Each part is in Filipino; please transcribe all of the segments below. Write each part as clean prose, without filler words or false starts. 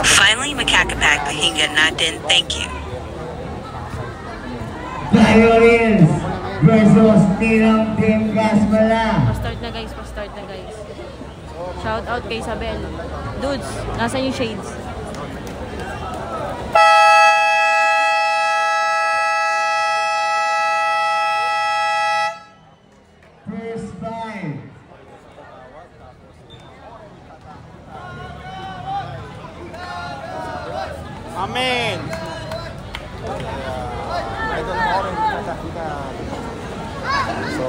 Finally, makakapack pahinga natin. Thank you. Violins versus Ninong Team Gasmala. Pa-start na guys, pa-start na guys. Shout out kay Isabel. Dudes, nasan yung shades? First five. Amen. So,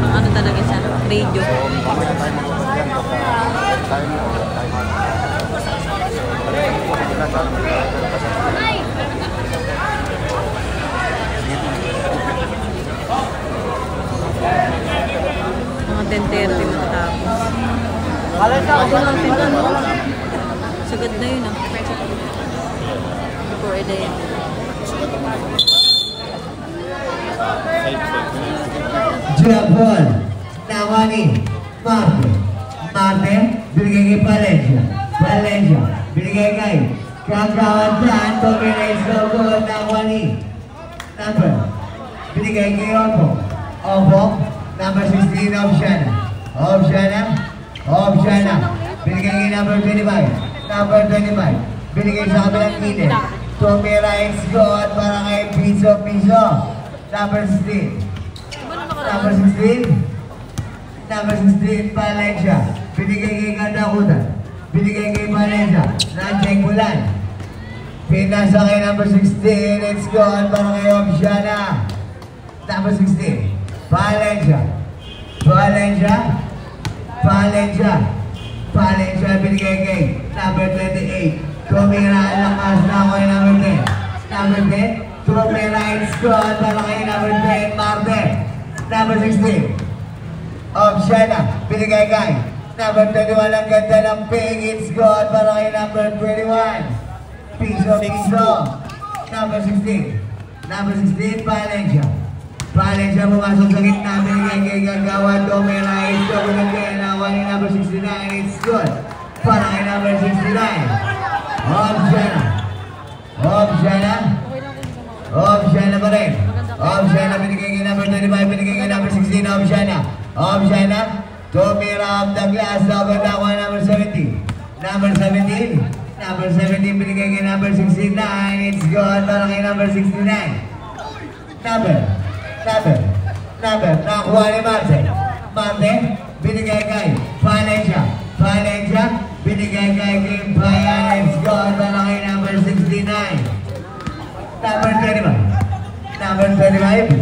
Ano talaga siya? Radio. Mga 10:30 matatapos. Sagad na yun ah. Before 11. Japon, Nawani, Marte, binigay kay Valencia, binigay kay Kagawan Tan, Dominates Logo, Nawani, number, binigay kay Opo, number 16, Optiana, binigay kay number 25, binigay sa kabilang kilid, Tomira X God, para kay Piso, number 16, Number 16, Valencia. Binigay kay Kandakutan. Binigay kay Valencia. Nandiyan Bulan. Pinasa kay number 16. Let's go. Para kay Optiana. Number 16, Valencia. Binigay kay number 28. Tumira lakas na kay number 10. Number 10. Tumira squad para kay number 10, Marte. Number 16, Optiana, binigay kay number 21, ang ganda ng ping, it's good para kay number 21, Piso, number 16, Valencia pumasok sa gitna, binigay kay Gagawa, Domera, it's good, ginawa ni number 69, it's good para kay number 69, Optiana pa rin. Optiana, binigay kay number 25, binigay kay number 16, Optiana, Tomira of the glass, number 17. Number 17, binigay kay number 69, it's good para kay number 69. Number, nakuha ni Marte, binigay kay Valencia, binigay kay Kim Bayan, it's good para kay number 69. Number 25,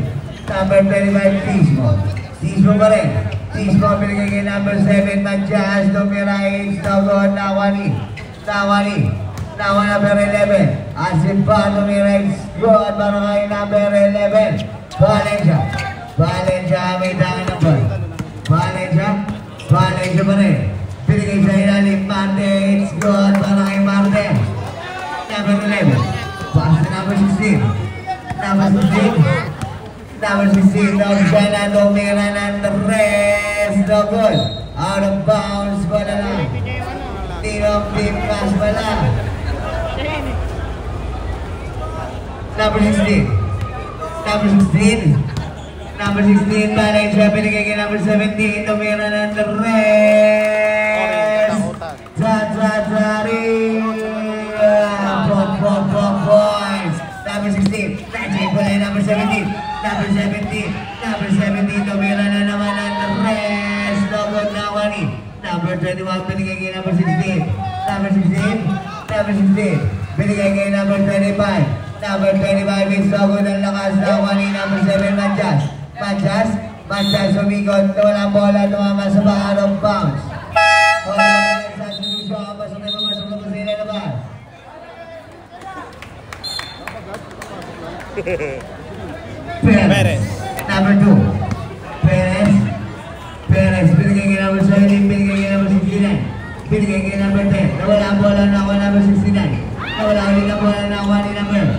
Tismo pa rin. Tismo, binigay kay number 7, Matias, Domira, H, Dogon, Nawani, number 11, Asipa, Domira, H, Good, para kay number 11, Valencia, may tangan number. Valencia pa rin. Binigay sa ilalim, Marte, H, Good, para kay Marte. Number 11, pass to number 16. Number 16, Optiana, Domira, and the rest, no good. Out of bounds, wala lang. Ninong Team Gasmala. Number 16, Valencia, binigay kay number 17, Domira, and the rest. Points. Number 16, Najay Bulay, number 17, Domira na naman ang rest, Dogon Nawani. Number 21, binigay kay number 16, binigay kay number 25, is Dogon ang lakas, Nawani. Number 7, Matias, umikot, walang bola, tumama sa out of bounds. Perez. Number 2. Perez. Perez. Binigay kay number 17. Binigay kay number 69. Binigay kay number 10. Nawala ang bola na ako number 69. Nawala ulit ang bola na ako ni number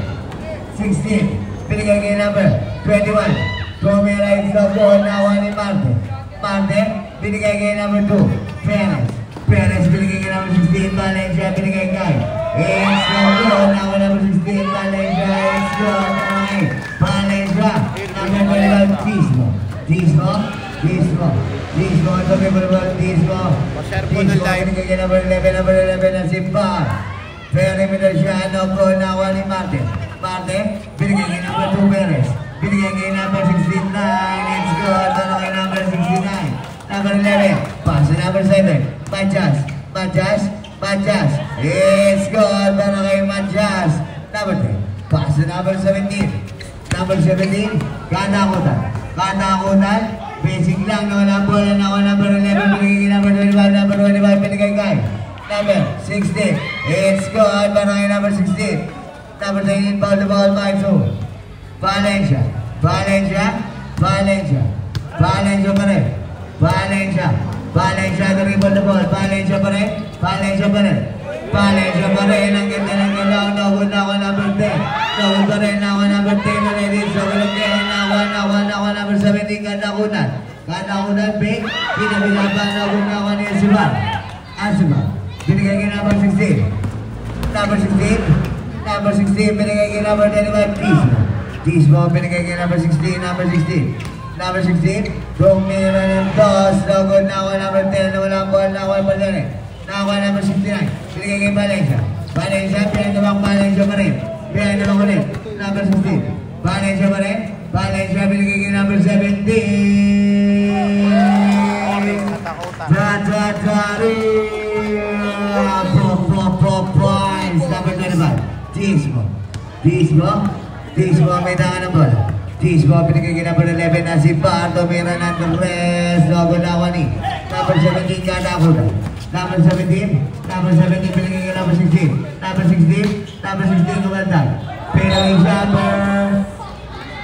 16. Binigay kay number 21. Tumira right sa bola na ako ni Marte. Marte. Binigay kay number 2. Perez. Perez. Binigay kay number 16. Valencia. Binigay kay it's good. Now number 16, Valencia. It's good. Okay. Valencia. Number 12, Tismo. Tismo. Tismo. Tismo. Ito may bulbul. Tismo. Tismo. Binigay kay number 11. Number 11 na si Bar. Perimeter siya. No goal. Nawa ni Marte. Marte. Binigay kay number 2, Perez. Binigay kay number 69. It's good. Ano kay number 69. Number 11. Pass to number 7. Majas. Majas. Majas. It's good. Para kay Majas. Number 10. Pass to number 17. Number 17. Katakutan. Katakutan. Basic lang. Nawala ang bola na ako. Number 11. Pinigay number 25. Number 25. Pinigay kay number 16. It's good. Para kay number 16. Number 19. Ball to ball. 5-2. Valencia. Valencia. Valencia. Valencia pa rin. Valencia. Valencia. Dribble the ball. Valencia pa rin. Valencia pa rin. Valencia pa rin. Ang ganda ng galaw. Nahod na ako number 10. Nahod pa rin ako number 10. Ulit sa kalagyan. Nawa number 17. Katakutan. Katakutan. Big. Pinabilaban. Nahod na ako ni Asibar. Asibar. Binigay kay number 16. Number 16. Number 16. Binigay kay number 25. Tismo. Tismo. Binigay kay number 16. Number 16. Number 16, tumira ng toss, nagod na ako number 10, nawala ang ball, nakuha pa dyan eh. Nakuha number 69, binigay kay Valencia. Valencia, pinagabang Valencia pa rin. Pinagabang ulit, number 16. Valencia pa rin. Valencia, binigay kay number 17. Tatari! Points, number 25. Tismo. Tismo. Tismo, may tangan ng bola. Tismo, pinigay kay number 11 na si Bar. Tumira ng rest. Logo na ako ni number 17, Katakutan. Number 17. Number 17, pinigay kay number 16. Number 16. Number 16, Kumantan. Pinagay siya per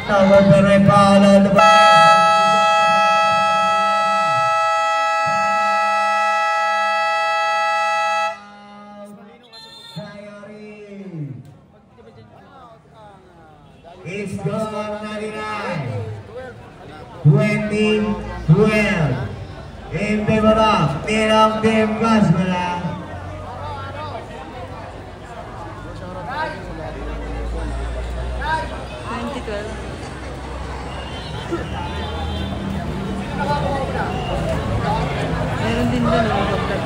number 3, Paolo Lubay. It's gone 99. 20-12. In favor of Ninong Team Gasmala. Meron din doon ang pagkat.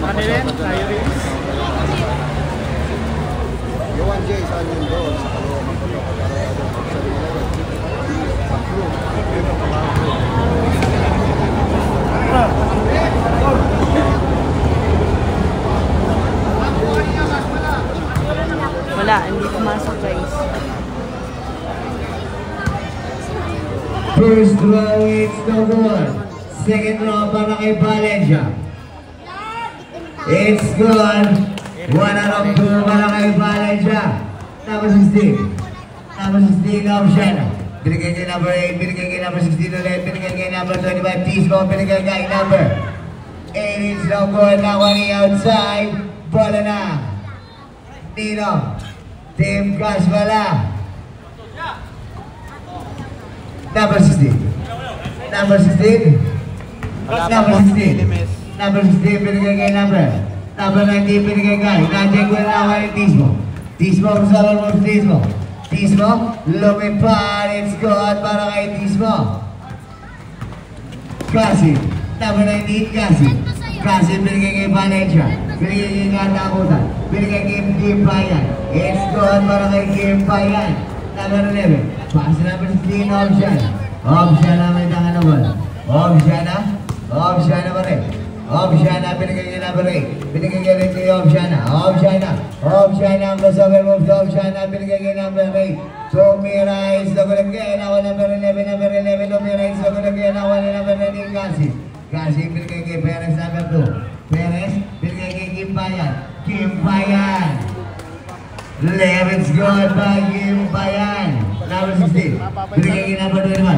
Ano rin? Tayo rin. Yung Jay, saan yung doon? Sa kalawang wala, hindi pumasok guys. First row, it's no good. Second row, para kay Valencia. It's good. 1 out of 2 para kay Valencia. Number 16. Number 16, Opsiana. Binigay kay number 8. Binigay kay number 16 ulit. Binigay kay number 25, Tismo. Binigay kay number 8. It's no good. Now on the outside. Bola na. Nino. Team Gasmala. Number 16. Number 16. Number 16. Number 16, binigay kay number 19, binigay kay Nandiyan ko na ako ni Tismo. Tismo, kasama mo si Tismo. Tismo, lumipad, it's good para kay Tismo. Kasi, number 19, Kasi. Kasi, binigay kay Valencia. Binigay kay Katakutan. Binigay kay Kim Bayan. It's good para kay Kim Bayan. Number 11, pass number 16, Opsiana. Opsiana, may tangan na bola. Opsiana. Opsiana pa rin. Opsiana, binigay kay number 8. Binigay kay rin kay Opsiana. Opsiana. Opsiana, ang crossover move to Opsiana. Binigay kay number 8. Tumira is the good again. Ako number 11. Number 11. Tumira is the good again. Ako number 19. Kasi. Kasi, binigay kay Perez number 2. Perez, binigay kay Kim Bayan. Kim Bayan. Let's go Bagim Bayan. Number 16. Binigay kay number 21.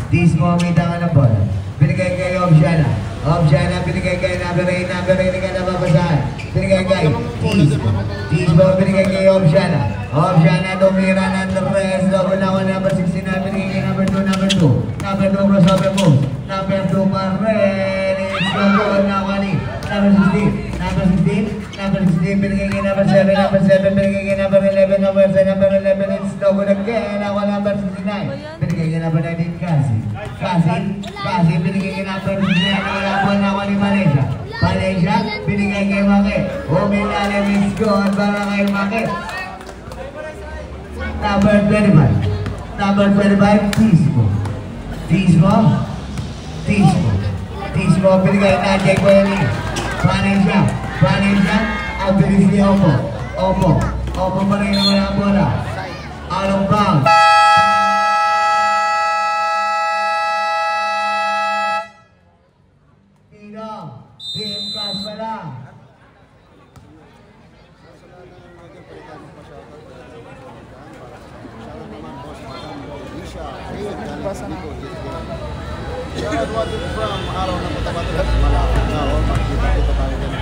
Tismo may tangan ng bola. Binigay kay Obsiana. Obsiana binigay kay number 8. Number 8 ka na babasahan. Binigay kay Tismo binigay kay Obsiana. Obsiana tumira ng tres. Double na ako number 69. Binigay kay number 2. Number 2. Number 2 crossover move. Number 2 pa rin. It's go goal na ako ni. Number 16. Number 16. Number 16, binigay kay number 7, number 7, binigay kay number 11, number 11, it's no good again, ako number 69, binigay kay number 19, Kasi, binigay kay number 69, wala ako ni Valencia, binigay kay Maki, umilalim is gone para kay Maki, number 25, Tismo, binigay na Jake Boyani, Valencia, ang bilis ni Opo pa rin naman ang bola. Out of bounds. Team Cash pala. Shout out from araw ng Cotabato, malapit na ako, makikita tayo din.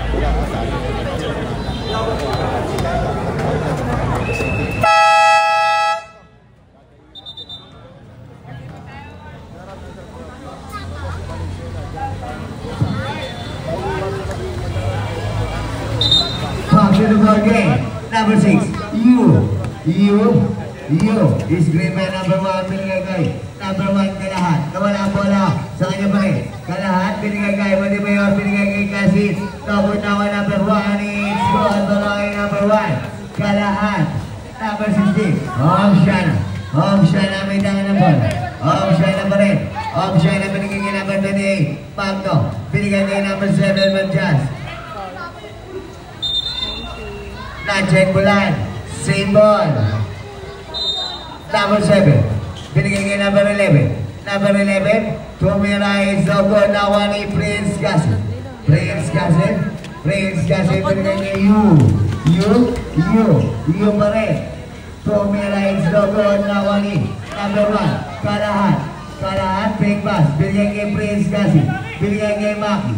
Number 6, you is green man number 1, binigay kay number 1 Kalahat, nawala ang bola sa kanya pa rin, Kalahat binigay kay Madimayor, binigay kay Kasit, double na number 1, it's goal para kay number 1 Kalahat, number 16 Obsiana may tangan ng bola, Obsiana pa rin, Obsiana binigay kay number 28 Magno, binigay kay number 7 Manjas, Check Bulan, same ball. Number 7, binigay kay number 11. Number 11, tumira is the goal na one ni Prince Gasset, binigay kay you pa rin. Tumira is the goal na one ni number 1, Kalahat, big pass, binigay kay Prince Gasset, binigay kay Maki,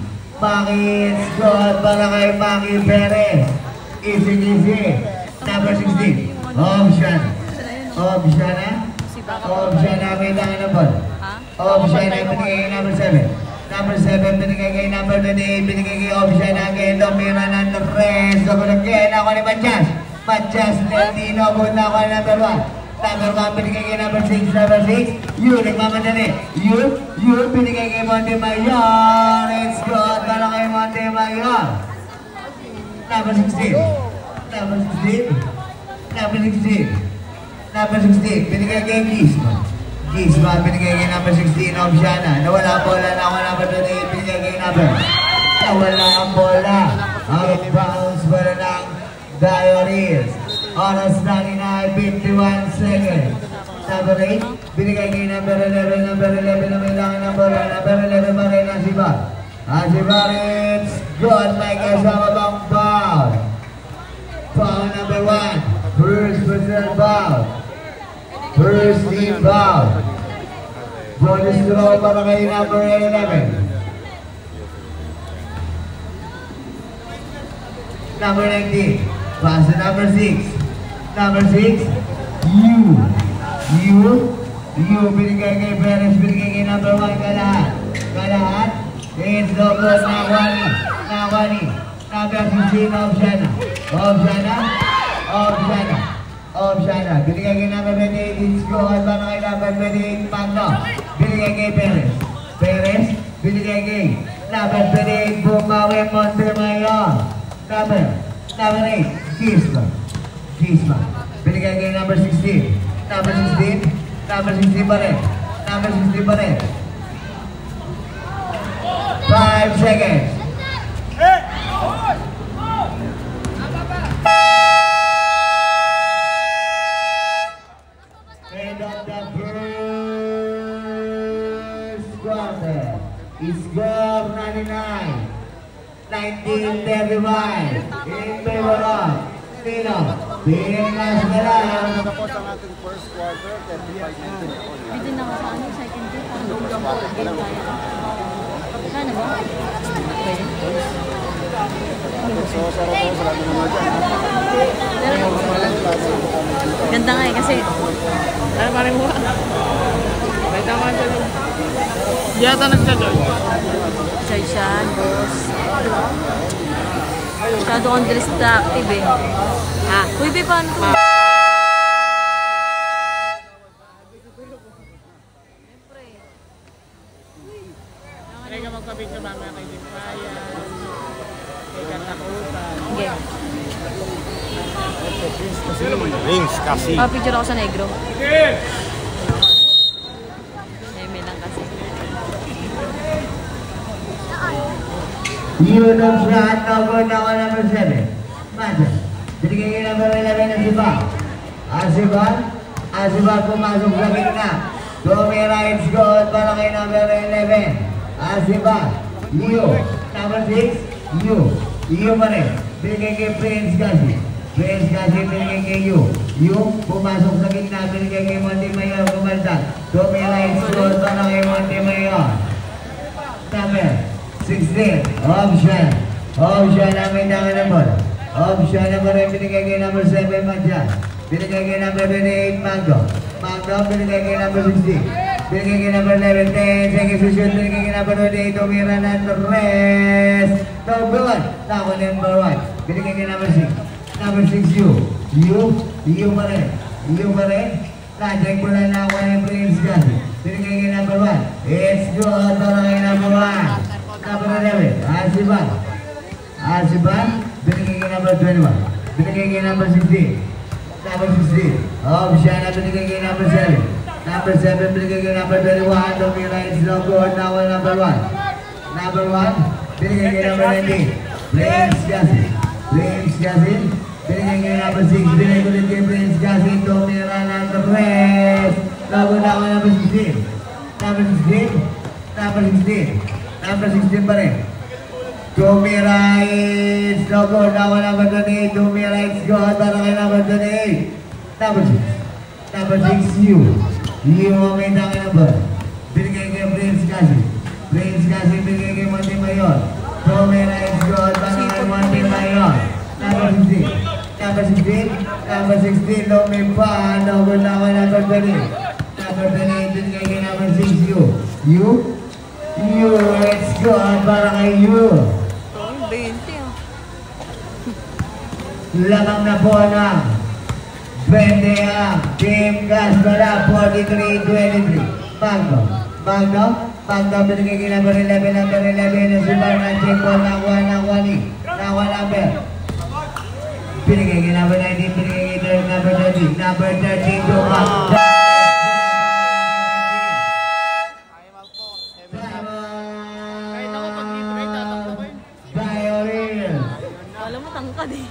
is goal para kay Maki Perez. Easy. Number 16. Obsiana may tangan ng ball. Obsiana binigay kay number 7. Number 7 binigay kay number 28. Binigay kay Obsiana again. Domira ng tres. Double again. Ako ni Matias Lertino. Punta ako ni number 1. Number 1 binigay kay number 6. Number 6. You nagmamadali. You binigay kay Montemayor. It's good. Para kay Montemayor. Number 16, binigay kay Gisma, binigay kay number 16, Obsiana, nawala ang bola na ako number 28, binigay kay number, nawala ang bola, out of bounds, bola ng Diaries, oras na ni 51 seconds, number 8, binigay kay number 11 na may langan ng bola, number 11 pa rin ang Asibar, it's good, may kasama bang foul. Foul number 1, first personal foul. First team foul. Bonus throw para kay number 11. Number 19, pass to number 6. Number 6, you, binigay kay Perez, binigay kay number 1, Kalahat. It's the goal na Wani. Number 15, Obsiana. Binigay kay number 28, it's goal para kay number 28, Magno. Binigay kay Perez, binigay kay number 28, Bumawi Montemayor. Number 8, Gisma. Binigay kay number 16. Number 16 pa rin. 5 seconds. End of the first quarter. Score 99. 19-35. In favor of Tino. Pinas na lang. Tapos ang ating first quarter, 35-19. Dito na ako sa ano, second day. Game tayo. Ano ba? Pwede? So, sarap po, sarap naman dyan. Ganda nga eh, kasi... Ano pa rin mo? May tama siya doon. Di ata nagsajoy. Joy siya, boss. Masyado kong distractive eh. Ha? Uy, be, paano to? Try ka magpabidyo mamaya kay Limpayan, kay Katakutan. Okay. Rings kasi. Picture ako sa negro. Eme lang kasi. Yun ang shot number na ako number 7. Mada. Binigay yung number 11 na si Bob. Asiba pumasok sa gitna. Tommy rights goal para kay number 11. Asiba. Yu. Number 6. Yu pa rin. Binigay kay Prince Gassi. Prince Gassi binigay kay Yu. Yu pumasok sa gitna. Binigay kay Monty Mayor kumaltak. Tommy rights goal para kay Monty Mayor. Number 16, option namin na number. Option number 8, binigay kay number 7, Madja. Binigay kay number 28, Mango. Binigay kay number 16. Binigay kay number 11, 10 seconds to shoot. Binigay kay number 28, tumira na rest. Number 1, ako number 1. Binigay kay number 6. Number 6, Yu pa rin. Najay ko lang na ako ng Prince Gassi. Binigay kay number 1. It's good para kay number 1. Number 11, Asiba, binigay kay number 21, binigay kay number 16, option na binigay kay number 7, binigay kay number 21, tumira it's no good, now number 1, binigay kay number 19, Prince Gassi, binigay kay number 6, binigay ulit kay Prince Gassi, tumira ng rest, no good, now number 16, number 16 pa rin. Tumira it's no good. Now number 28. Tumira it's good. Para kay number 28. Number 6. Yu ang may tangin number. Binigay kay Prince Gassi. Binigay kay Monty Mayor. Tumira it's good. Para kay Monty Mayor. Number 16. Lumipa. No good. Now number 20. Number 28. Binigay kay number 6. Yu, it's good para kay Yu. 20 ah. Lamang na po ng 20 ang Team Gasbara, 43-23. Magno, binigay kay number 11 na si Barnan Checo, nakuha number. Binigay kay number 19, binigay kay number 30. Number 30, Dumak. Alam mo, tangkad eh.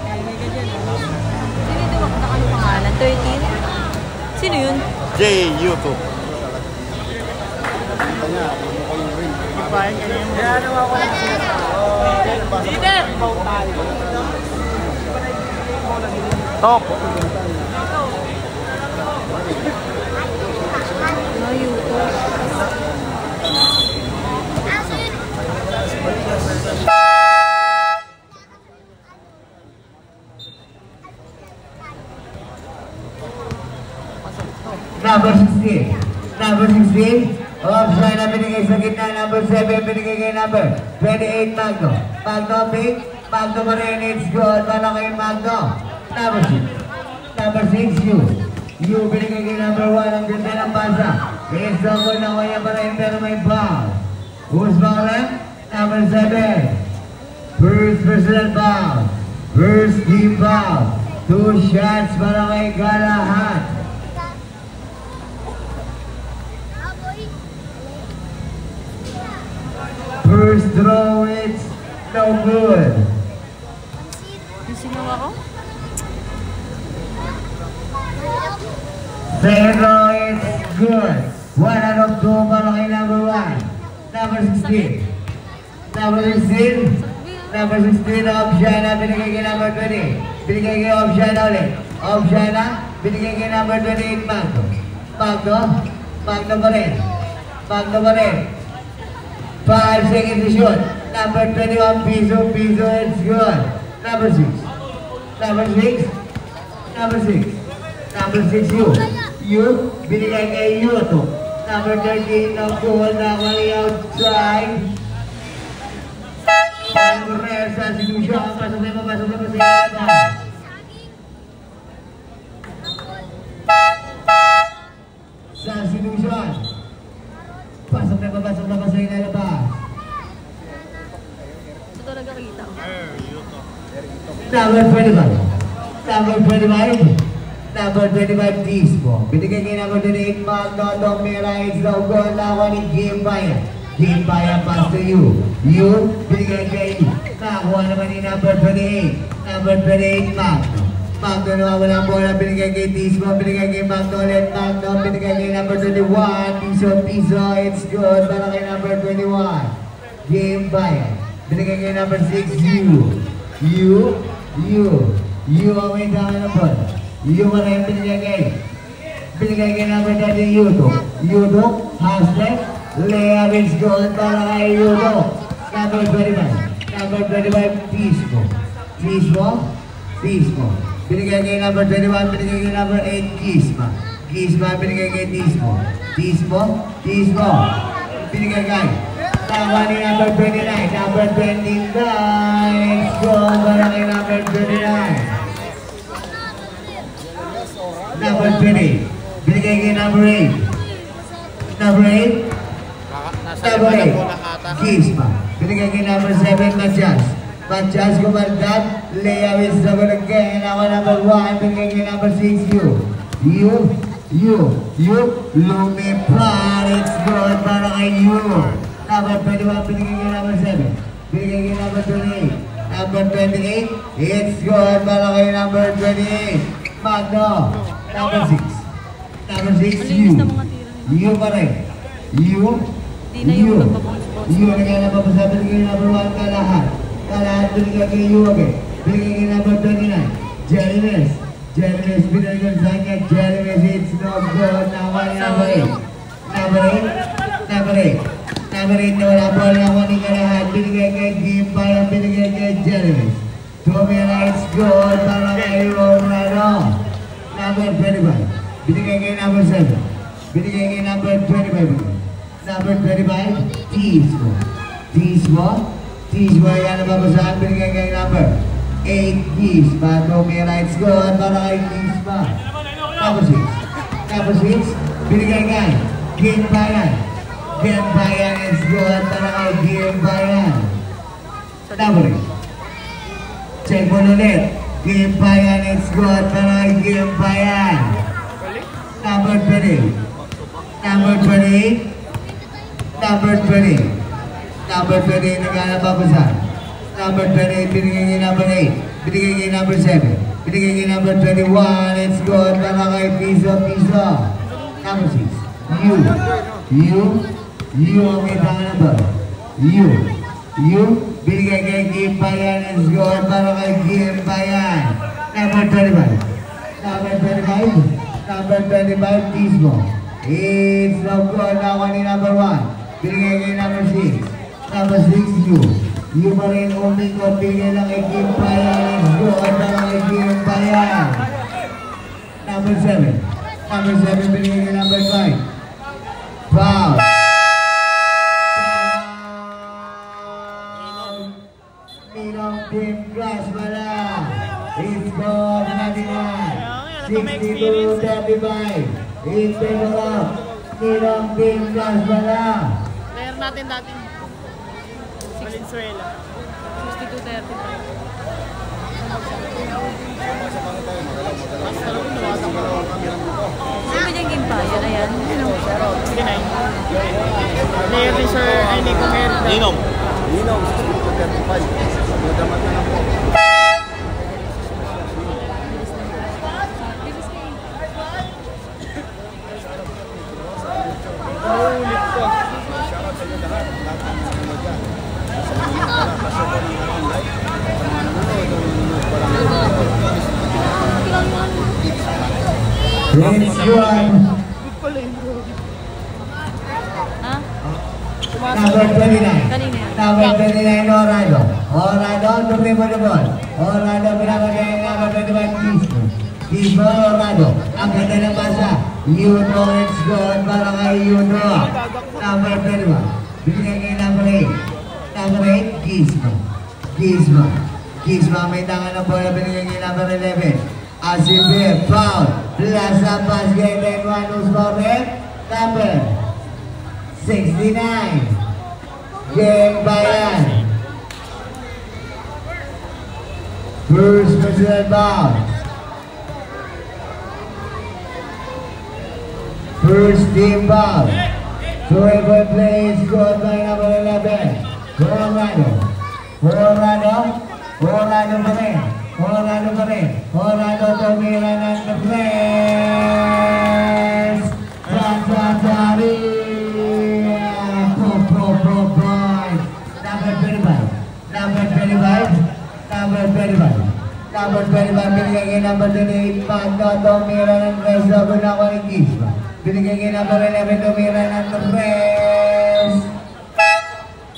Ay, may ganyan. Sino yung dumak na pangalan? 13? Sino yun? J-YouTube. Top. No, YouTube. Number 16. Option na binigay sa gitna. Number 7 binigay kay number 28, Magno. Magno pa rin. It's good para kay Magno. Number 6, Yu binigay kay number 1. Ang ganda ng basa. It's so good na kaya pa rin pero may foul. Who's foul left? Number 7. First personal foul. First team foul. 2 shots para kay Galahat. First throw, it's no good. Yung sinuwa ko? Second throw, it's good. 1 out of 2 para kay number 1. Number 16. Number 16. Number 16, Opsiana, binigay kay number 20. Binigay kay Opsiana ulit. Opsiana, binigay kay number 28, Magno. Magno pa rin. Magno pa rin. 5 seconds to shoot. Number 21, Piso, it's good. Number 6. Number 6, you. Binigay kay Yuto. Number 13, nakuha na kay outside. Correr sa Sinusian, pasok na sa Sinusian. Pasok na sa ilalabas. Ito talaga kita. Number 25, Tismo. Binigay kay number 28, Magno, Domira, it's no good. Nakuha ni Game Bayan. Game Bayan, pass to you. You, binigay kay nakuha naman ni number 28. Number 28, Magno. Magno naman walang bola, binigay kay Tismo. Binigay kay Magno ulit. Magno, binigay kay number 21. Piso, it's good. Para kay number 21. Game Bayan. Binigay kay number 6, You ang may dami ng bola. You pa rin binigay kay number 30, Yudo, Haslet, Lea is good para kay Yudo. Number 25, Tismo. Binigay kay number 21, binigay kay number 8, Kisma, binigay kay Tismo. Binigay kay tawa ni number 29, number 29, good para kay number 29. Number 20, binigay kay number 8. Number 8, Kisma. Binigay kay number 7, Matias Gumandan. Lea is double again. Now number 1, binigay kay number 6, You. Lumipar, it's good para kay You. Number 21, binigay kay number 7. Binigay kay number 28. Number 28, it's good para kay number 28. Magno. Number 6, You pa rin. You nagay na papasabi kay number 1, Kalahat binigay kay You again. Binigay kay number 29, Jeremy, binigay kay sa kanya, Jeremy, it's no good. Nakuha ni number 8. Number 8 na wala bola, nakuha ni Kalahat. Binigay kay Gimbay, binigay kay Jeremy. Tumira, it's good para kay Romano. Number 25, binigay kay number 7. Binigay kay number 25. Number 25, Tismo, yan ang babasahan. Binigay kay number 8, Kisma. Tumira, it's good para kay Kisma. Number 6, binigay kay Gimbayan. Gimbayan, it's good para kay Gimbayan. Number 8, check mo ulit. Gimbayan, it's good para kay Gimbayan. Number 20, naghanap babasahan. Number 20, binigay kay number 8. Binigay kay number 7. Binigay kay number 21, it's good para kay Piso. Number 6, You ang may number. You, binigay kay Gimbayan, it's good para kay Gimbayan. Number 25, Tismo. It's no good. Nakuha ni number 1. Binigay kay number 6. Number 6, You pa rin umikot. Binigay lang kay Gimbayan, it's good para kay Gimbayan. Number 7, binigay kay number 5. Foul. Ninong Team Crash pala. It's good na natin. 62-35. It's favor of Ninong Team Crash pala. Player natin dati. Valenzuela. 62-35. Sino yung Gimbayan? Ayan. Player ni Sir Nico Merda. Ninong, 62-35. Damat na lang po. Ulit ko. Shoutout sa inyo lahat. Lahat ng mga dyan. Sa mga pala, kasi ko ng live. It's good. Ha? Number 29. Kanina yan. Number 29, Orlando. Orlando, tumimod na ball. Orlando, pinapagay number 25, Kismo. Kismo, Orlando. Ang ganda ng basa. You know it's good para kay you know. Number 21. Binigay kay number 8. Number 8, Kismo. Kismo. Kismo, may tangan ng bola. Binigay kay number 11. Asibir, foul. Plaza basket and one who's for it. Number 69. Game Bayan. First personal foul. First team foul. Two-way play is scored by number 11. Orlando. Orlando pa rin. Orlando tumira ng the press. Santari. Number 25, binigay kay number 28, Magno, tumira ng press. Double na ako ni Kisma. Binigay kay number 11, tumira ng press.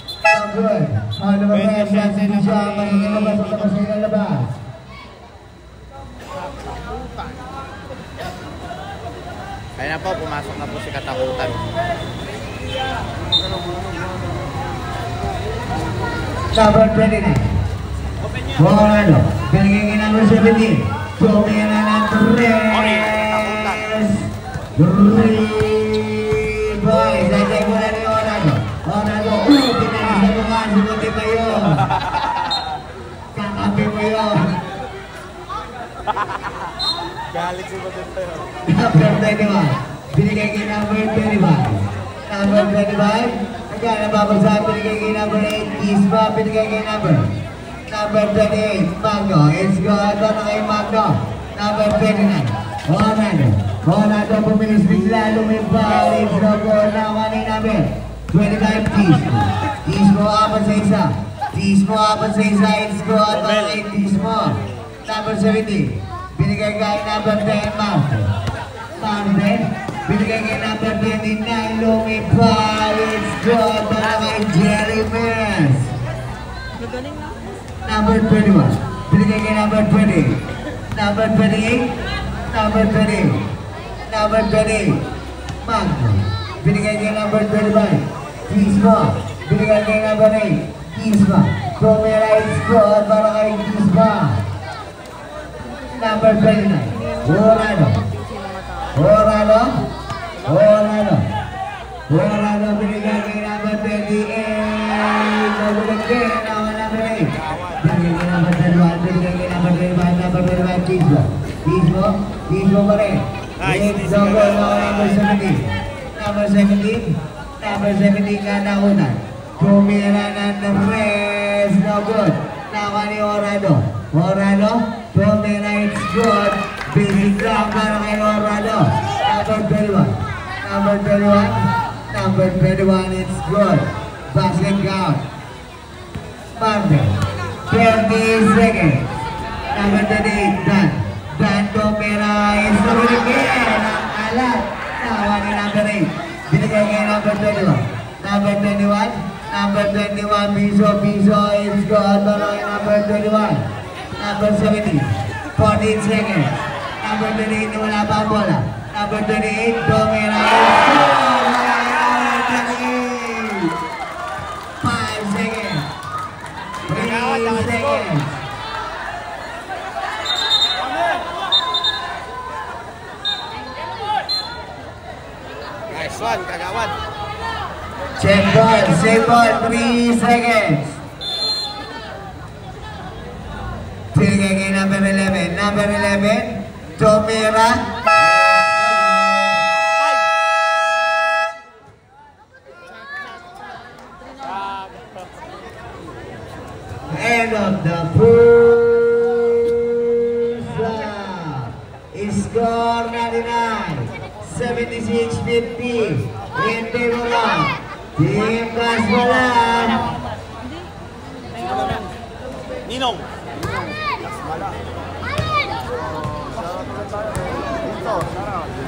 So good. Ano ba press? Hindi siya. Mahinga na ba sa labas na labas? Kaya na po, pumasok na po si Katakutan. Number 29. Orlando, binigay kay number 17. Tumira ng press. Boys, nagay mo na ni Orlando. Pinalis na mukha. Simuti pa yun. Kakapi mo yun. Galit si Badet pa yun. Number 21. Binigay kay number 25. Number 25. Agad na babagsak. Binigay kay number 8. Isma. Binigay kay number 28. Magno. It's good. Ano kay Magno? Number 29. Orlando pumilis bigla. Lumimpaw. It's no good. Nakuha ni number 25. Tismo. Apat sa isa. It's good. Ano kay Tismo? Number 70. Binigay kay number 10, Marte. Binigay kay number 29, Lumipaw. It's good. Para kay Jerry Mears. Magaling na. Number 21. Binigay kay number 20. Number 28. Magno. Binigay kay number 25. Kisma. Binigay kay number 8. Kisma. Tumira. It's good. Para kay Kisma. Number 29. Orlando binigay kay number 28. Nagulagin ang number 8. Binigay kay number 31. Binigay kay number 35. Number 35, Kismo pa rin. It's no good na number 17. Number 17 Katakutan. Tumira ng the press. No good. Nakuha ni Orlando. Tumira, it's good. Basic lang para kay Orlando. Number 21, it's good. Basket count. Marte. 30 seconds. Number 38, Dan Tumira, it's no good again. Ang alat. Nakuha ni number 8. Binigay kay number 21. Number 21, Biso, it's good. Para kay number 21. Number 17, 14 seconds. Number 28, wala pa ang bola. Number 28, Tumira. 5 seconds. 3 seconds. Nice one, Kagawan. Check ball, save ball, 3 seconds. Binigay kay number 11. Number 11, Tumira. End of the first half. Score 99, 76-50 in favor of Team Kasbalan. Ninong. Dito, sarap.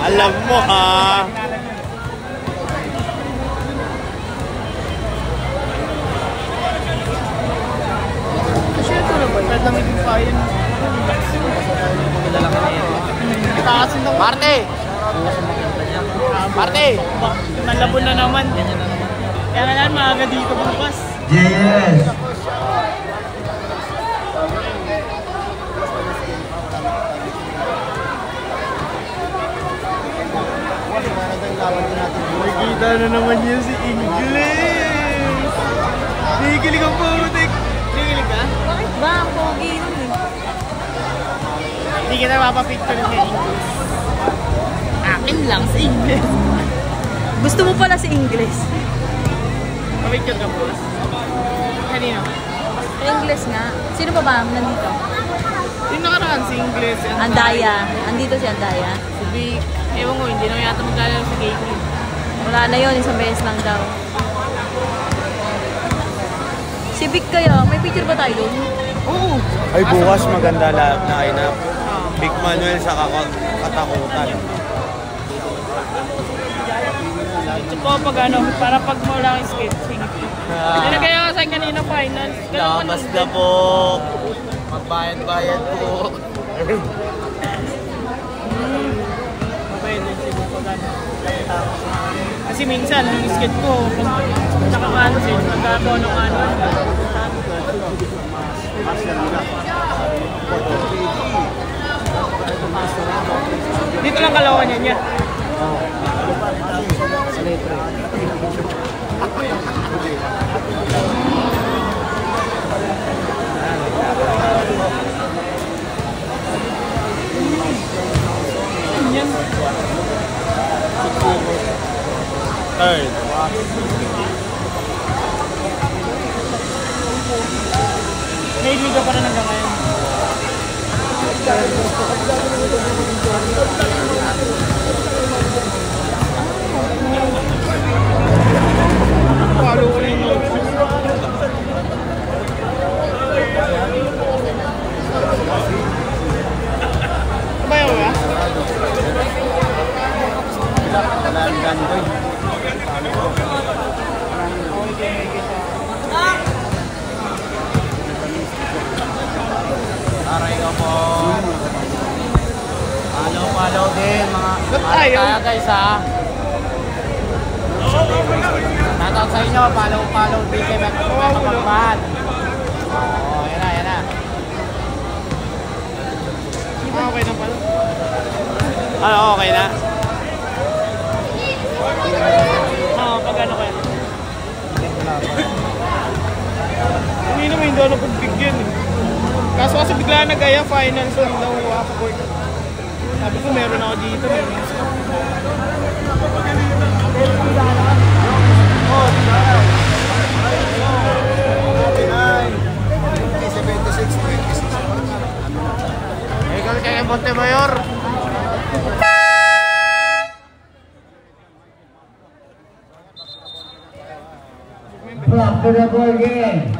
Alam mo ha. Share ko na ba? Kahit lang yung fire. Itaasin daw. Marte! Marte! Malabon na naman. Kaya na lang maaga dito bukas. Yes! Nakikita na naman yun si Ingles! Nakikilig ang putik! Nakikilig ka? Bakit ba? Ang pogi nun eh. Hindi kita mapapicture kay Ingles. Akin lang si Ingles. Gusto mo pala si Ingles? Papicture ka boss? Kanino? Ingles nga. Sino pa ba nandito? Yung nakaraan si Ingles. Andaya. Andito si Andaya. Si Vic. Ewan ko, hindi naman yata maglalaro sa game. Wala na yun. Isang beses lang daw. Si Vic kaya, may picture ba tayo doon? Oo! Ay bukas maganda na line-up. Big Manuel sa katakutan. Ito po pag ano, para pag mo lang sketching. Hindi na kaya kasi kanina final. Lamas na po. Magbayad-bayad po. Pwede siguro pag ano. Kasi minsan, yung sketch ko, nakakansin, nagkakaroon ng ano. Dito lang kalawan niya. Yan. Third. Nailig ka pa rin hanggang ngayon. Follow ko yung notes. Kabayaw ka? Talangan ko. Aray ka po. Follow din mga tayo guys ha. Shoutout sa inyo, follow din kayo magpapagpad. Oo, yan na. Okay na pala. Ano, okay na? Oo, pag ano kayo. Hindi naman hindi ako napagbigyan eh. Kaso kasi bigla nag-aya finals lang daw ako. Sabi ko meron ako dito. Ikaw kay Montemayor. Back to the ball game.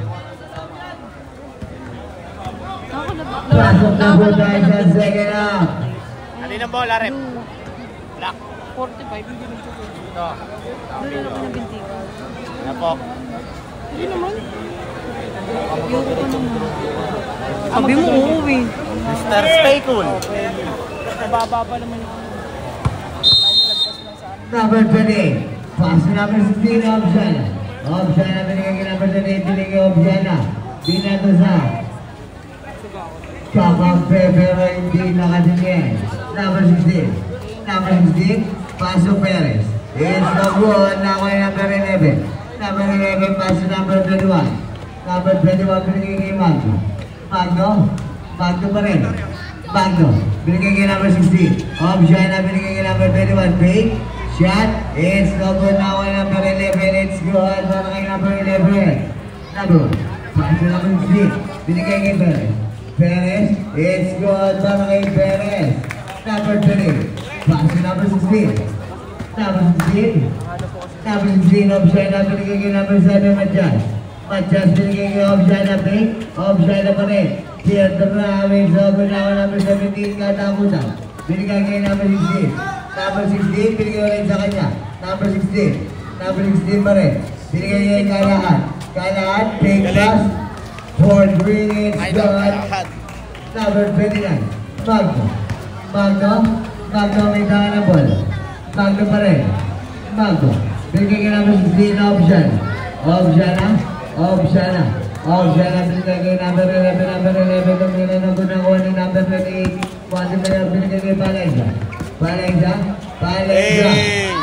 Pasok na po tayo sa second half. Alin ang bola, rep? Black. 45, hindi naman ito. Ito. Doon ako nabintigan. Ano po? Hindi naman. Sabi mo, uuwi. Mr. Stay Cool. Nababa pa naman yung Number 20. Pass number 16, option. Option na binigay kay number 28, binigay option na. Binato sa Kakampe pero hindi nakatingin. Number 16. Number 16, Paso Perez. It's the good na kay number 11. Number 11, pass number 21. Number 21, binigay kay Magno. Magno pa rin. Magno, binigay kay number 16. Option na binigay kay number 21. Fake shot. It's the good na kay number 11. It's good para kay number 11. Number 1, pass number 16. Binigay kay Perez. Perez, it's good para kay Perez. Number 20, pass number 16. Number 16. Number 16, option na binigay kay number 7, Matias. Matias binigay kay option na fake. Option na pa rin. Theater na away sa gunawa number 17, katakutan. Binigay kay number 16. Number 16, binigay ulit sa kanya. Number 16. Number 16 pa rin. Binigay kay Kalahan. Kalahan, fake pass. For green, it's good. Number 29, Magno. Magno may tangan na ball. Magno pa rin. Magno. Binigay kay number 16 na option. Option na. Binigay kay number 11. Number 11, tumingin na gunakuha ni number 28. Quasi player, binigay kay Palenza. Hey!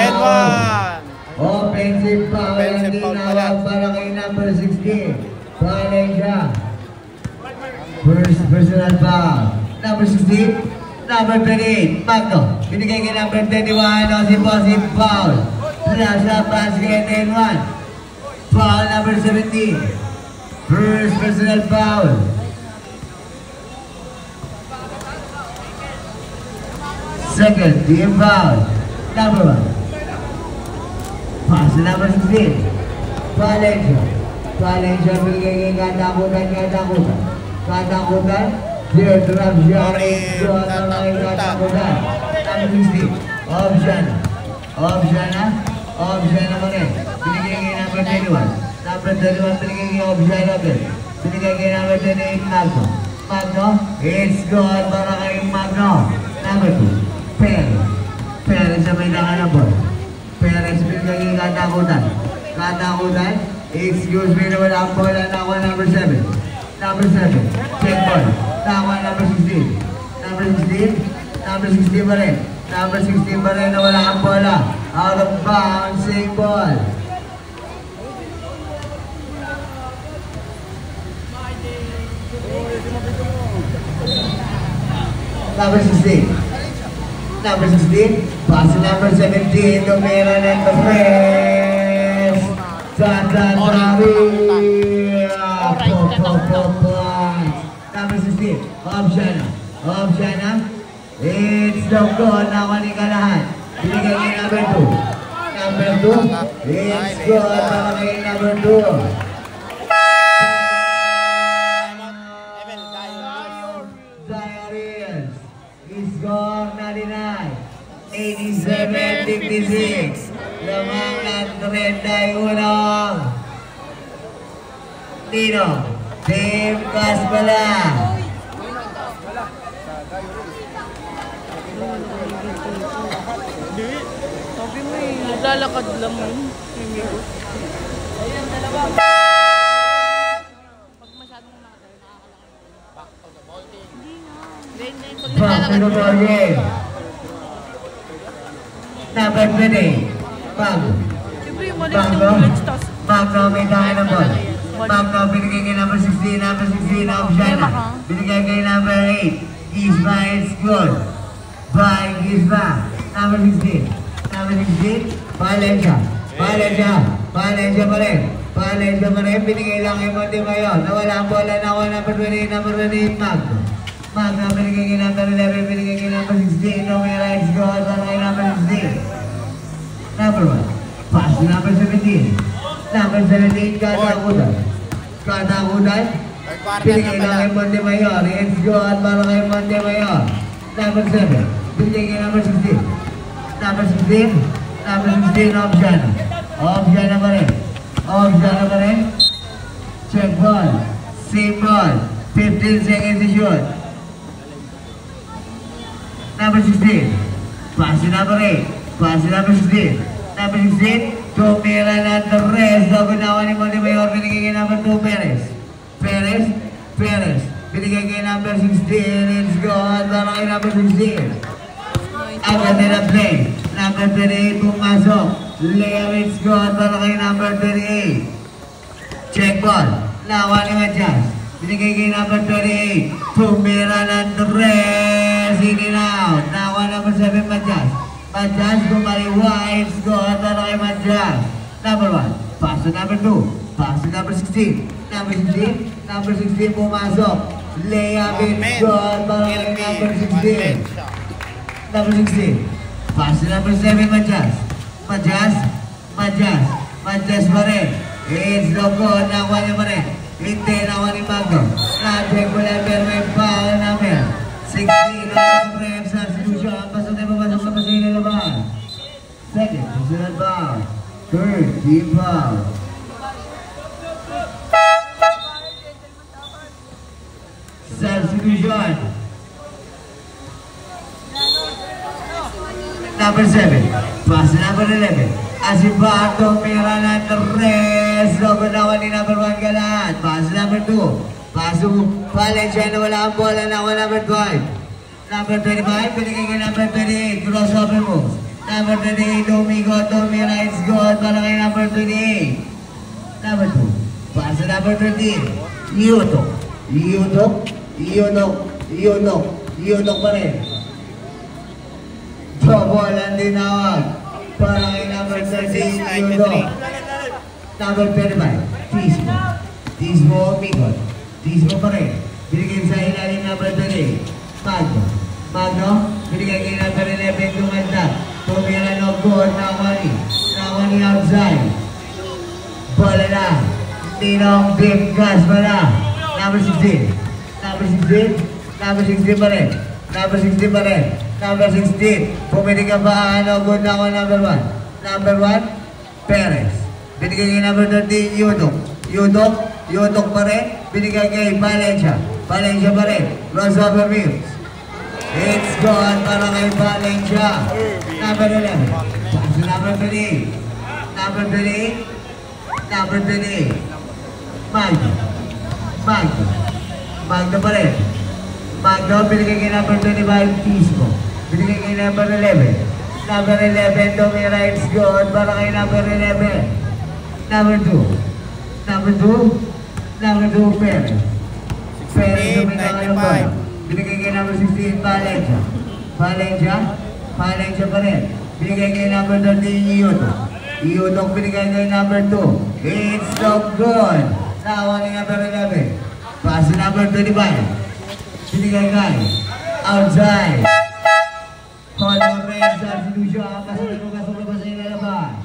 Edwan! Offensive foul ang tinawag para kay number 16. Palenza. First personal foul. Number 16, number 28, Magno. Binigay kay number 21, Osip foul. Nasa basket and 1. Foul number 17. First personal foul. Second, team foul. Number 1. Pass number 16. Valencia, binigay kay Katakutan. Dear Ramjan, score para kay katakutan. Number 60. Option mo rin. Binigay kay number 21. Number 21 binigay kay Option natin. Binigay kay number 28 Magno. It's good para kay Magno. Number 2. Perez sa may nakalabot. Perez binigay kay katakutan. Excuse me naman ang bola na ako number 7. Check ball. Nakuha number 16. Number 16 pa rin. Number 16 pa rin na wala kang bola. Out of bounds, same ball. Number 16. Pass to number 17. Tumira ng press. Tatatawi. Number 16. Option. It's the goal. Nakuha ka lahat. Binigay kay number 2. It's goal para kay number 2. Diaries. It's gone 99. 87-56. Lamang ng 31. Nino. Team Kaspala. Sabi mo eh, naglalakad lang yun. Ayun, dalawa. Pag masyadong nakatayo, nakakalakad. Back to the ball game. Hindi nga. Back to the ball game. Number 20. Bago. Siyempre yung mali ng village toss. Magno, may tayo ng ball. Magno, binigay kay number 16. Option. Binigay kay number 8. Gizma, it's good. By Gizma. Number 16. Valencia pa rin. Binigay lang kay Montemayor. Nawala ang bola na ako number 28 Magno, binigay kay number 11. Binigay kay number 16. Tumira, it's good. Para kay number 16. Number 1. Pass to number 17. Number 17, Katakutan. Binigay lang kay Montemayor. It's good para kay Montemayor. Number 7. Binigay kay number 16. Number 16, option na pa rin. Check ball. Same ball. 15 seconds to shoot. Number 16. Pass to number 8. Number 16. Tumira na the rest. Ginawa ni Montemayor. Binigay kay number 2, Perez. Binigay kay number 16. It's good para kay number 16. Agad na play. Number 38 pumasok. Layup, it's good para kay number 38. Check ball. Nawa ni Matias. Binigay kay number 28. Tumira ng dress. In and out. Nawa number 7 Matias. Gumaliwa. It's good para kay Matias. Number 1. Pass to number 2. Pass to number 16. Number 16 pumasok. Layup, it's good para kay number 16. Number 16. Pass to number 7, Matias pa rin. It's the goal. Nakuha niya pa rin. Hindi, nakuha ni Magno. Na-check mo lang, pero may foul namin. 16, ang rep substitution. Pasok na papasok sa pasok na laban. Second, susunod foul. Third, team foul. Substitution. Number 7. Pass number 11. Asibato, Mira na Torres. Ginawa ni number 1 Galan. Pass number 2. Paso Valencia na wala ang bola na ako number 12. Number 25, binigay kay number 28. Crossover moves. Number 28, Domingo. Mira, it's good para kay number 28. Number 2. Pass number 13. Iyunok pa rin. Double ang dinawag para kay number 13, Yudo. Number 25, Tismo, Mikot. Tismo pa rin. Binigay sa ilalim number 28, Magno. Binigay kay number 11, Dumanda. Tumira no good, Nawani outside. Bola na. Tinong deep gas pala. Number 16. Number 16 pa rin. Number 16 pa rin. Number 16. Pumili ka ba? Ano? Good na ako. Number 1. Number 1. Perez. Binigay kay number 13. Yudok pa rin. Binigay kay Valencia. Valencia pa rin. Crossover Mills. It's gone para kay Valencia. Number 11. Number 28. Number 28. Number 28. Magno pa rin. Magno, binigay kay number 25, Tismo. Binigay kay number 11. Number 11, Domira, it's gone para kay number 11. Number 2. Number 2, Perez. Perez, binigay kay number 5. Binigay kay number 16, Valencia. Valencia pa rin. Binigay kay number 13, Iudok binigay kay number 2. It's no good. Nawa ni number 11. Pass number 25. Binigay kay outside. Color red substitution. Kasama ba sa ilalaban?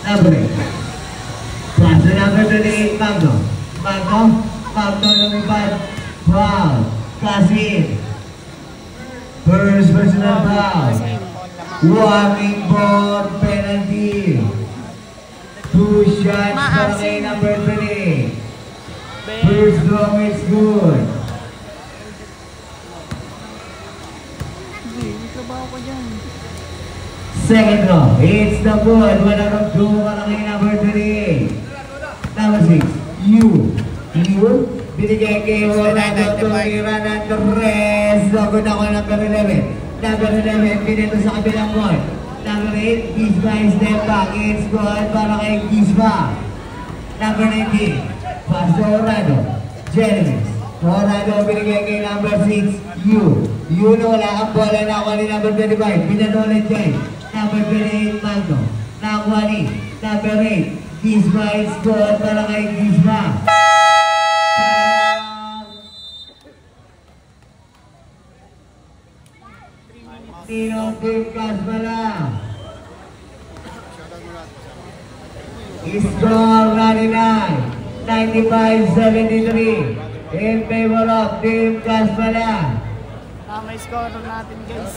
Number 8. Pass number 28, Magno lumipad. Foul. Kasin. First personal foul. Walking board penalty. 2 shots para kay number 3. First long is good. Second long, it's the good. 1 out of 2 para kay number 3. Number 6, binigay kay Ronaldo Tumira ng Torres. Good ako number 11. Number 11, pinito sa kabilang board. Number 8, Gisma step back. It's good para kay Gisma. Number 19, pass to Orlando. Jeremy's. Orlando binigay kay number 6, Yu na wala ang bola na ako ni number 25. Pinanolit kay number 28, Magno. Nakuha ni number 8, Gisma. It's good para kay Gisma. Tinong Timkas pala. Score 99, 95-73 in favor of Timkas pala. May score natin guys.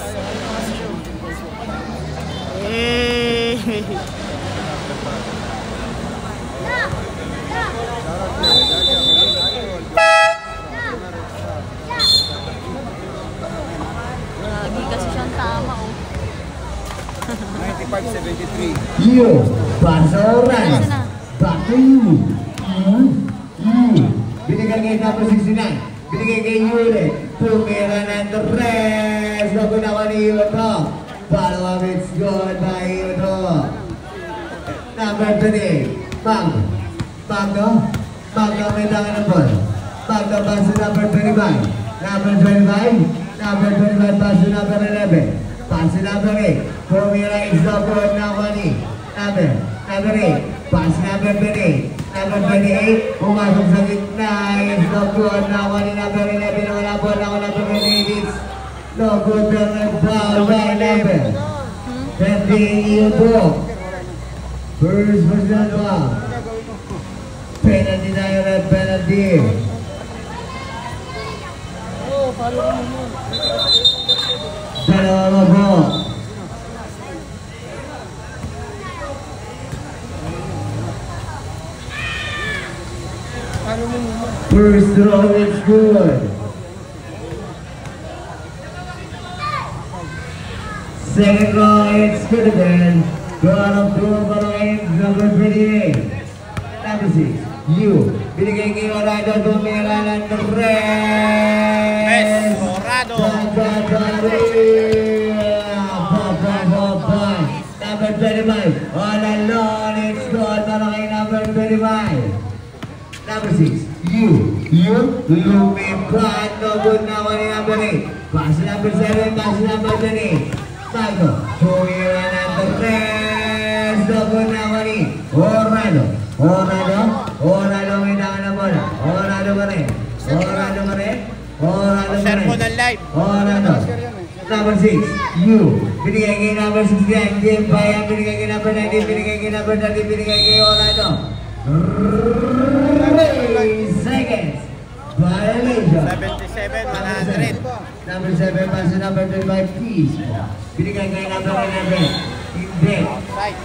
Hey! Lagi kasi siyang tama, oh. 95-73. You, Basoran. Back to you. Binigay kay number 69. Binigay kay Yuri. Tumira ng Torres. Nakunawa ni Yuto. Follow up, it's good by Yuto. Number 3, Magno may tangan ng ball. Magno pass to number 25. Number 25 pass to number 11. Pass to number 8. Tumira is the good na ni number 8. Pass number 28. Number 28, pumasok sa gitna. Is the good na ni number 11. Wala po na number 28. It's no good na foul by number 30, Yuto. First personal foul. Penalty tayo, red penalty. Dalawa po. First throw is good. Second throw, it's good again. Go out of 2 para kay number 28. Number 6, binigay kay Orlando Tumira ng Torres. Orlando. Number 25, all alone, it's good para kay number 25. Number 6, lumipad, no good na ako ni number 8. Pass number 7, pass number 28. Magno, Tumira ng Torres. No good na ako ni Orlando may tangan na bola. Orlando pa rin. Share mo ng live. Orlando. Number 6, binigay kay number 69, Game Bayan, binigay kay number 19, binigay kay number 30, binigay kay Orlando. 3 seconds. Violation. 77, 100. Number 7, pass to number 25, please. Binigay kay number 11, hindi. Right.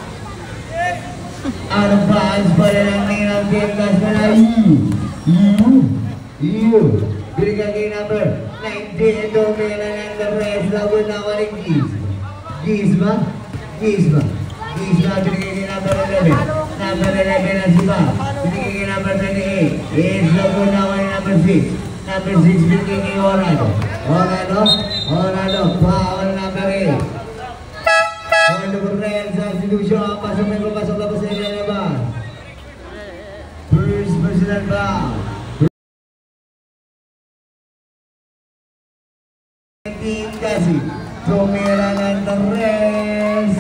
Out of bounds, pala lang ng game gas na lang. You. Binigay kay number 19, Domina ng the rest. Labot na ako ng Giz. Giz ba? Giz ba? Giz ba? Binigay kay number 11. Number 11 na si Bob. Binigay kay number 28. Is labot na ako ng number 6. Number 6, binigay kay Orlando. Orlando, foul number 8. Orlando Correa, substitution. Pasok na po sa ilalabas. First personal foul. Kasi tumira ng Torres.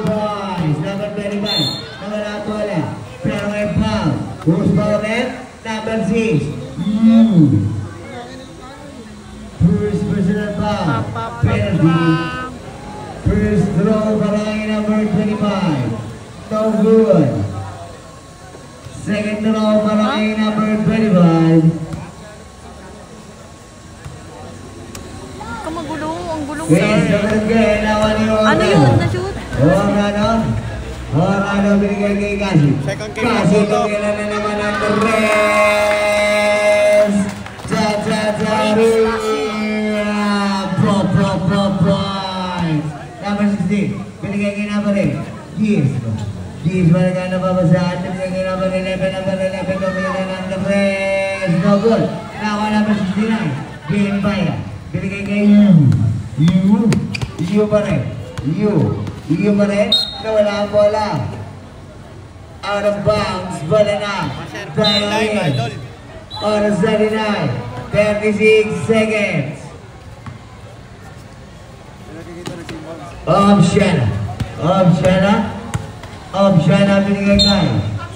Boys, number 25. Nawala po wala. Pero may foul. Who's foul net? Number 6. First personal foul. Penalty. First throw para kay number 25. No good. Second throw para kay number 25. Ang gulong Yes, sir. Ano yun? Na-shoot? Orlando binigay kay Kasi. Second game Kasi na photo. tumira na naman ang Torres. Points. Number 16. Binigay kay number 8. Giz balikan na babasaan. Binigay kay number 11. Number 11 tumira ng Torres. No good. Nawa number 69. Game Bayan. Binigay kay You pa rin. You pa rin. Nawala ang bola. Out of bounds. Bola na. Dial in. Oras 39. 36 seconds. Option na binigay kay.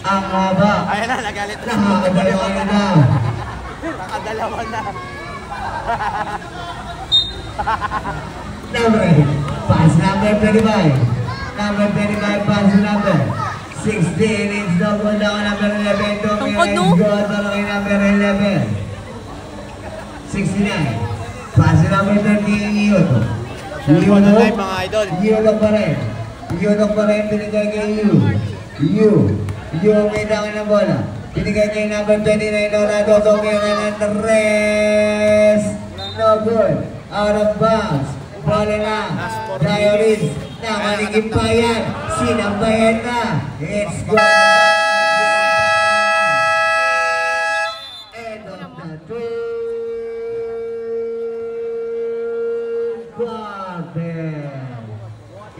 Ang haba. Ayan na, nagalit na. Nakakadalawa na. Nakadalawa na. Number 8, pass number 35. Number 35, pass number 16. It's no good down number 11. Tungkod, no? It's good down number 11. 69. Pass number 13, Iyoto. Cellphone na live, mga idol. Iyoto pa rin, binigay kay You may down ng bola. Binigay kay number 29, Dorado. Tumira ng Torres. No good. Out of bounds. Bola na. Diaries. Nakaligip pa yan. Sinabayan na. It's gone. End of the third quarter.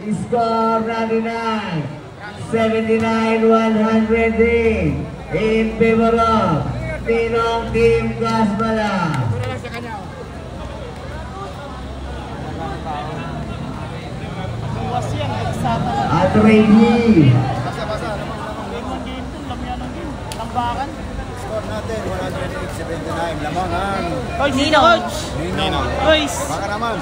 Score 99. 79-108. In favor of Ninong Team Gasmala. At ready. Score natin, 108-79. Lamangan. Ninong. Boys. Baka naman.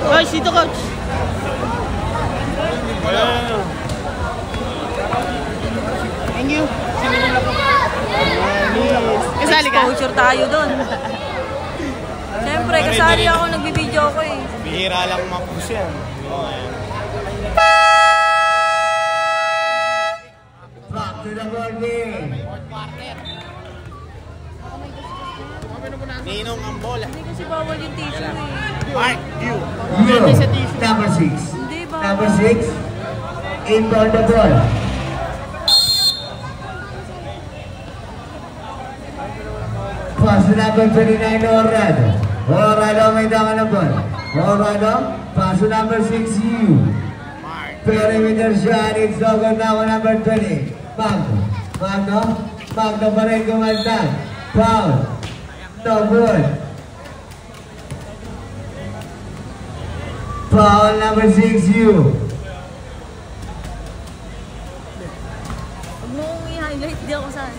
Boys, dito coach. Thank you. Kasali ka? Exposure tayo dun. Siyempre, kasali ako. Nagbibideo ako eh. Bihira lang mag-push yan. Back to the ball game. Ninong ang bola. Hindi kasi bawal yung tissue eh. Mark, you. Number 6. Hindi ba? Number 6. Inbound the ball. Pass to number 29, Orlando. Orlando may dama ng ball. Orlando, pass to number 6, You. Perimeter shot, it's no good now on number 20. Magno pa rin kumagdag. Foul. No good. Foul number 6, You. Huwag mo kong i-highlight. Di ako saan.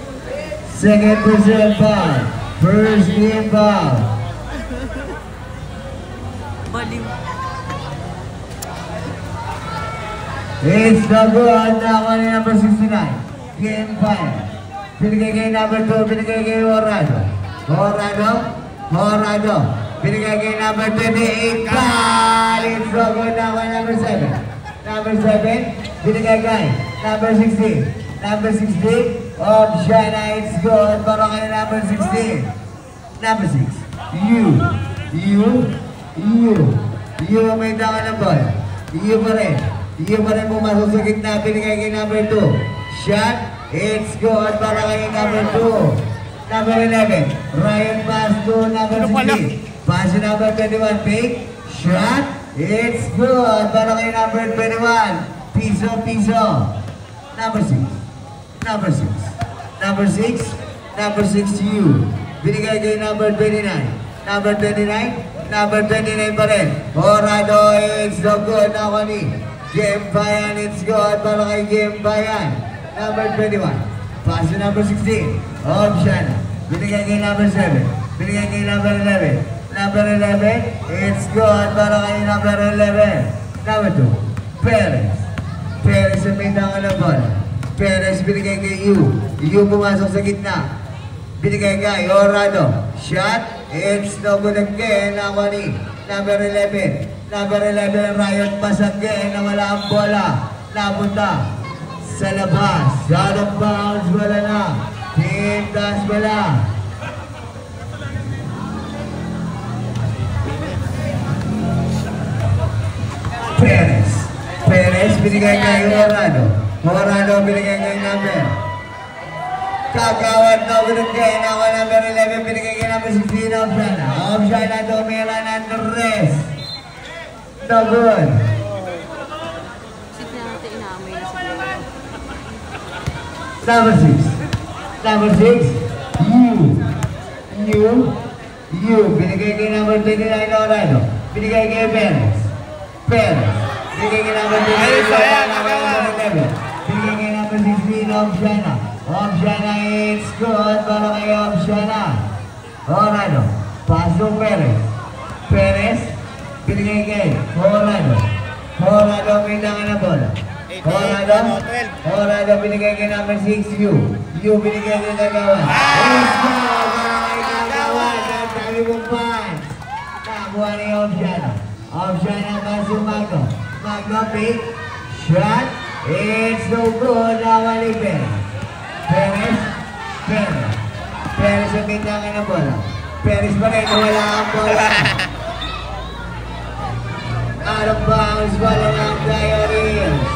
Second personal foul. First game foul. Baliw. It's the good. Now on number 69. Game 5. Binigay kay number 2. Binigay kay Horado. Horado. Binigay kay number 28. Ball. It's the good. Now on number 7. Number 7. Binigay kay number 16. Number 16. Shana. It's good. Para kay number 16. Number 6. You may dama ng ball. You pa rin pumasok sa gitna. Binigay kay number 2. Shot. It's good para kay number 2. Number 11. Ryan pass to number 16. Pass to number 21. Fake. Shot. It's good para kay number 21. Piso. Number 6. Number 6 you. Binigay kay number 29. Number 29 pa rin. Horado, it's so good. Nakani. Game Bayan, it's good para kay Game Bayan. Number 21. Pass to number 16. Shana. Binigay kay number 7. Binigay kay number 11. Number 11, it's good para kay number 11. Number 2. Perez sa may tangan ng bola. Perez binigay kay You pumasok sa gitna. Binigay kay Horado. Shot. It's no good again. Nakani. Number 11. Number 11, Riot pass again. Nawala ang bola. Napunta sa labas. Out of bounds. Wala na. Team Das wala. Perez binigay kay Horado binigay kay number. Kagawad na ulit kay number 11 binigay kay number 16 Shana Domela Andres. No good. Sit na natin inaamay na si Number 6 You binigay kay number 29 Horado. Binigay kay Perez. Binigay kay number 29 Binigay kay number 16 Shana, it's good para kay Shana. Horado, paso Perez, binigay kay Horado, may tangan na bola. Horado, binigay kay number 6 You binigay kay Kagawan. It's good para kay Kagawan. Sabi mo pan. Nakuha ni Shana, paso Magno, pick, shot, it's no good. Nakuha ni Perez ang mindangan ng bola. Perez pa rin, nawala ang bola. Out of bounds, bola ng Diaries.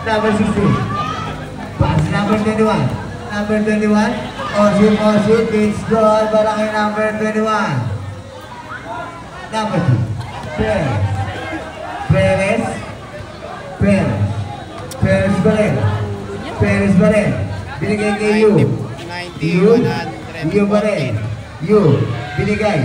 Number 16. Pass number 21. Number 21. Osit, it's good para kay number 21. Number 2. Perez pa rin. Binigay kay You pa rin. Binigay.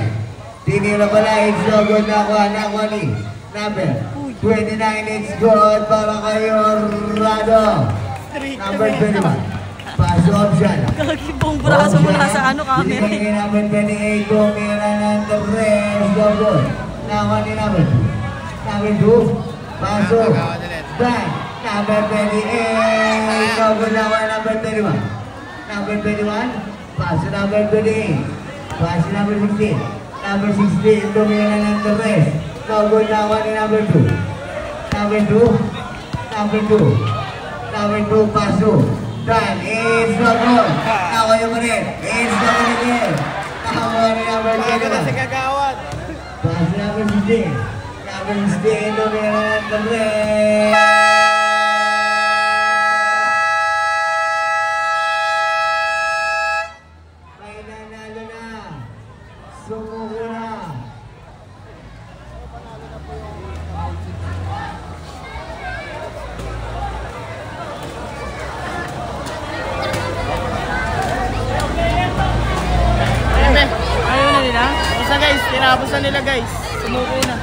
Tinira pala, it's no good. Nakuha ni number 29, it's good para kay Horado. Number 21. Paso Shana. Kagibong braso mo nasa camera. Binigay kay number 28, Domela Andres. No good. Nakuha ni number 2. Number 2. Paso. Back. Number 28. No good. Nakuha number 31. Number 21. Paso number 28. Paso number 16. Number 16. Domela Andres. No good. Nakuha ni number 2. Number 2. Paso. Done. It's no good. Nakuha yung rin. It's no good again. Nakuha ni number 21. Paso number 16. Number 16. Domela Andres. Ayaw na nila? Basta guys, tinapos na nila guys. Sumuko na.